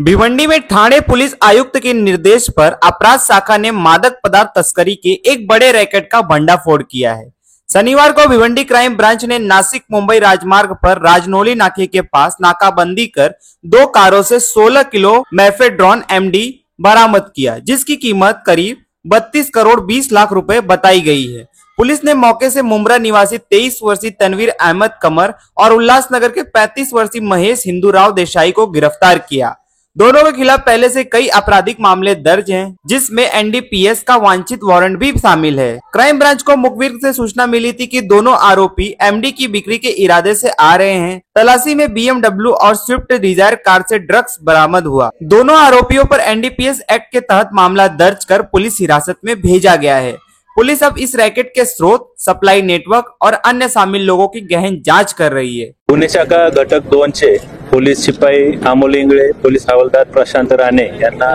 भिवंडी में ठाणे पुलिस आयुक्त के निर्देश पर अपराध शाखा ने मादक पदार्थ तस्करी के एक बड़े रैकेट का भंडाफोड़ किया है। शनिवार को भिवंडी क्राइम ब्रांच ने नासिक मुंबई राजमार्ग पर राजनौली नाके के पास नाकाबंदी कर 2 कारों से 16 किलो मेफेड्रॉन एमडी बरामद किया, जिसकी कीमत करीब 32 करोड़ 20 लाख रुपए बताई गई है। पुलिस ने मौके से मुंब्रा निवासी 23 वर्षीय तनवीर अहमद कमर और उल्लासनगर के 35 वर्षीय महेश हिंदूराव देसाई को गिरफ्तार किया। दोनों के खिलाफ पहले से कई आपराधिक मामले दर्ज हैं, जिसमें एनडीपीएस का वांछित वारंट भी शामिल है। क्राइम ब्रांच को मुखबिर से सूचना मिली थी कि दोनों आरोपी एमडी की बिक्री के इरादे से आ रहे हैं। तलाशी में बीएमडब्ल्यू और स्विफ्ट डिजायर कार से ड्रग्स बरामद हुआ। दोनों आरोपियों पर एनडीपीएस एक्ट के तहत मामला दर्ज कर पुलिस हिरासत में भेजा गया है। पुलिस अब इस रैकेट के स्रोत, सप्लाई नेटवर्क और अन्य शामिल लोगों की गहन जांच कर रही है। गुन्हे शाखा घटक 2 चे पोलीस शिपाई अमोल इंगळे, पोलीस हवालदार प्रशांत राणे यांना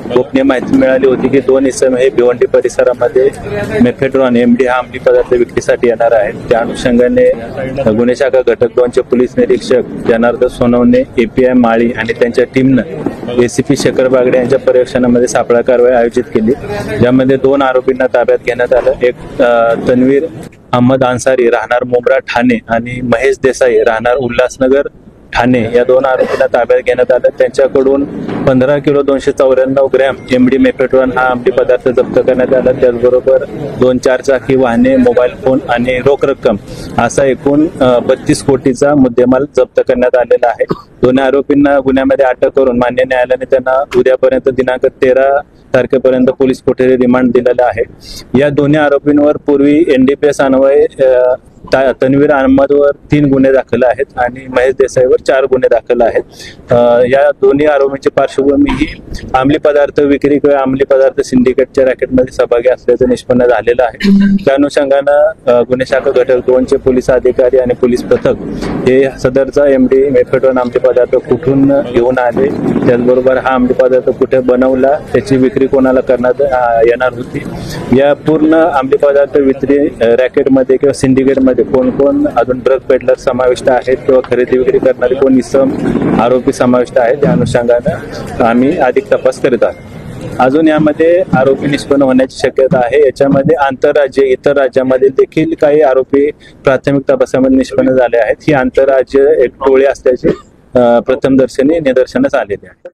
गोपनीय माहिती मिळाली होती की 2 इसम हे भिवंडी परिसरामध्ये मेफेड्रॉन एमडी हा अंमली पदार्थ विक्रीसाठी येणार आहेत। त्या अनुषंगाने गुन्हे शाखा घटक 2 चे पोलीस निरीक्षक जनार्दन सोनवणे, एपीआय माळी आणि त्यांच्या टीमने एसीपी शेखर बागडे यांच्या पर्यवेक्षणामध्ये सापळा कारवाई आयोजित केली, ज्यामध्ये 2 आरोपींना ताब्यात घेण्यात आलं। एक तनवीर अहमद अन्सारी राहणार मुंब्रा ठाणे आणि महेश देसाई राहणार उल्हासनगर ठाणे या 2 आरोपींना ताब्यात घेण्यात आलं। त्यांच्याकडून 15 किलो 294 ग्रॅम एमडी मेफेड्रॉन हा अंमली पदार्थ जप्त करण्यात आला। त्याचबरोबर 2 4-चाकी वाहने, मोबाईल फोन आणि रोख रक्कम असा एकूण 32 कोटीचा मुद्देमाल जप्त करण्यात आलेला आहे। 2 आरोपींना गुन्ह्यामध्ये अटक करून मान्य न्यायालयाने त्यांना उद्यापर्यंत दिनांक 13 तारखेपर्यंत पोलीस कोठडी रिमांड दिलेला आहे। या 2 आरोपींवर पूर्वी एनडीपीएस अन्वये तनवीर अहमदवर 3 गुन्हे दाखल आहेत आणि महेश देसाईवर 4 गुन्हे दाखल आहेत। या दोन्ही आरोपींची पार्श्वभूमी ही अंमली पदार्थ विक्री किंवा अंमली पदार्थ सिंडिकेटच्या रॅकेटमध्ये सहभागी असल्याचं निष्पन्न झालेलं आहे। त्या अनुषंगानं गुन्हे शाखा घटक 2 चे पोलीस अधिकारी आणि पोलीस पथक हे सदरचा एमडी मेफेड्रॉन अंमली पदार्थ कुठून घेऊन आले, त्याचबरोबर हा अंमली पदार्थ कुठे बनवला, त्याची विक्री कोणाला करण्यात येणार होती, या पूर्ण अंमली पदार्थ विक्री रॅकेटमध्ये किंवा सिंडिकेटमध्ये कोण कोण अजून ड्रग पेडलर समाविष्ट आहेत किंवा खरेदी विक्री करणारे कोण इसम आरोपी समाविष्ट आहेत, त्या अनुषंगाने आम्ही अधिक तपास करीत आहोत। अजून यामध्ये आरोपी निष्पन्न होण्याची शक्यता आहे। याच्यामध्ये आंतरराज्य इतर राज्यामध्ये देखील काही आरोपी प्राथमिक तपासामध्ये निष्पन्न झाले आहेत। ही आंतरराज्य एक टोळी असल्याचे प्रथमदर्शनी निदर्शनास आलेले आहे।